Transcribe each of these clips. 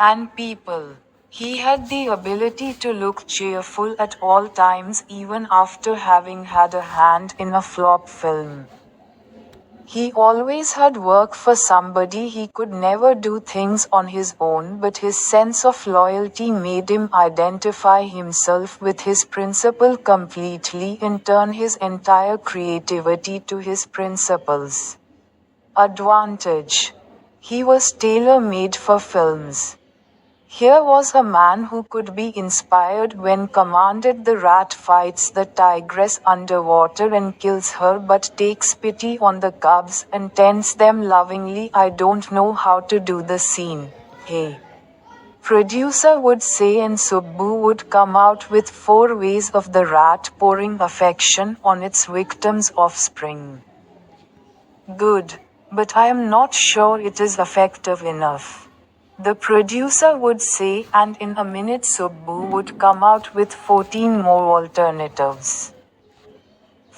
and people. He had the ability to look cheerful at all times even after having had a hand in a flop film. He always had work for somebody. He could never do things on his own, but his sense of loyalty made him identify himself with his principal completely and turn his entire creativity to his principles. Advantage. He was tailor-made for films. Here was a man who could be inspired when commanded. The rat fights the tigress underwater and kills her but takes pity on the cubs and tends them lovingly. I don't know how to do the scene, hey. Producer would say, and Subbu would come out with 4 ways of the rat pouring affection on its victim's offspring. Good. But I am not sure it is effective enough. The producer would say, and in a minute Subbu would come out with 14 more alternatives.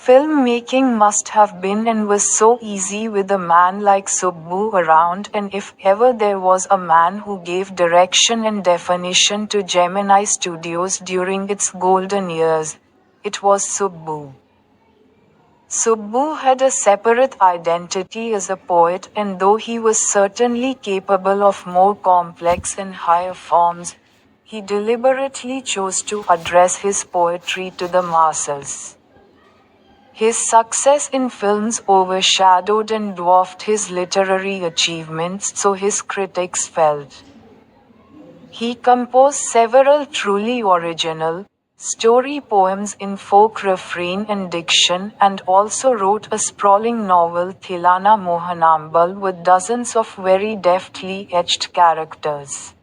Filmmaking must have been and was so easy with a man like Subbu around, and if ever there was a man who gave direction and definition to Gemini Studios during its golden years, it was Subbu. Subbu had a separate identity as a poet, and though he was certainly capable of more complex and higher forms, he deliberately chose to address his poetry to the masses. His success in films overshadowed and dwarfed his literary achievements, so his critics felt. He composed several truly original, story poems in folk refrain and diction, and also wrote a sprawling novel Thilana Mohanambal with dozens of very deftly etched characters.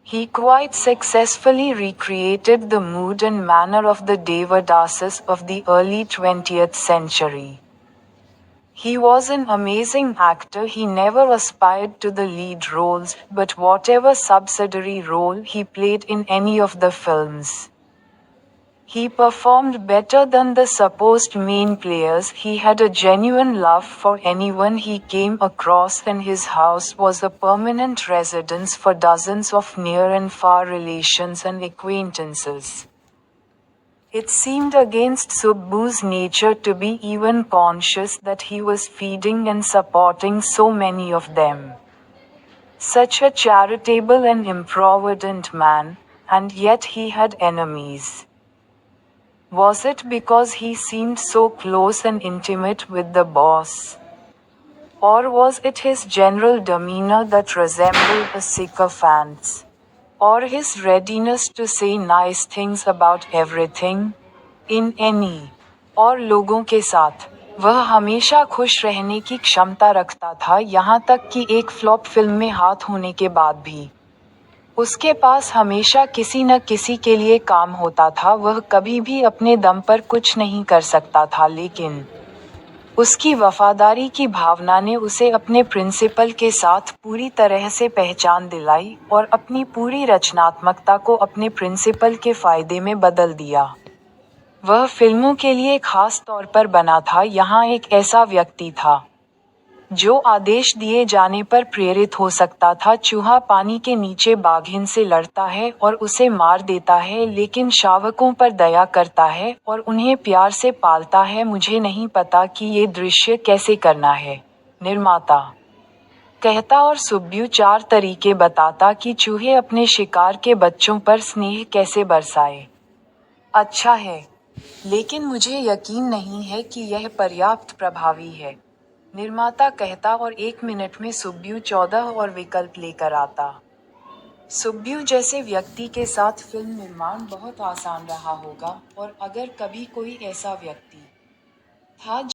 He quite successfully recreated the mood and manner of the Devadasis of the early 20th century. He was an amazing actor. He never aspired to the lead roles, but whatever subsidiary role he played in any of the films, he performed better than the supposed main players. He had a genuine love for anyone he came across, and his house was a permanent residence for dozens of near and far relations and acquaintances. It seemed against Subbu's nature to be even conscious that he was feeding and supporting so many of them. Such a charitable and improvident man, and yet he had enemies. Was it because he seemed so close and intimate with the boss? Or was it his general demeanor that resembled a sycophant's? Or his readiness to say nice things about everything? In any और लोगों के साथ वह हमेशा खुश रहने की क्षमता रखता था, यहाँ तक कि एक फ्लॉप फिल्म में हाथ होने के बाद भी उसके पास हमेशा किसी न किसी के लिए काम होता था। वह कभी भी अपने दम पर कुछ नहीं कर सकता था, लेकिन उसकी वफादारी की भावना ने उसे अपने प्रिंसिपल के साथ पूरी तरह से पहचान दिलाई और अपनी पूरी रचनात्मकता को अपने प्रिंसिपल के फायदे में बदल दिया। वह फिल्मों के लिए खास तौर पर बना था। यहाँ एक ऐसा व्यक्ति था जो आदेश दिए जाने पर प्रेरित हो सकता था। चूहा पानी के नीचे बाघिन से लड़ता है और उसे मार देता है, लेकिन शावकों पर दया करता है और उन्हें प्यार से पालता है। मुझे नहीं पता कि ये दृश्य कैसे करना है, निर्माता कहता, और सुब्बू 4 तरीके बताता कि चूहे अपने शिकार के बच्चों पर स्नेह कैसे बरसाए। अच्छा है, लेकिन मुझे यकीन नहीं है कि यह पर्याप्त प्रभावी है, निर्माता कहता, और 1 मिनट में सुब्बू 14 और विकल्प लेकर आता। सुब्बू जैसे व्यक्ति के साथ फिल्म निर्माण बहुत आसान रहा होगा, और अगर कभी कोई ऐसा व्यक्ति था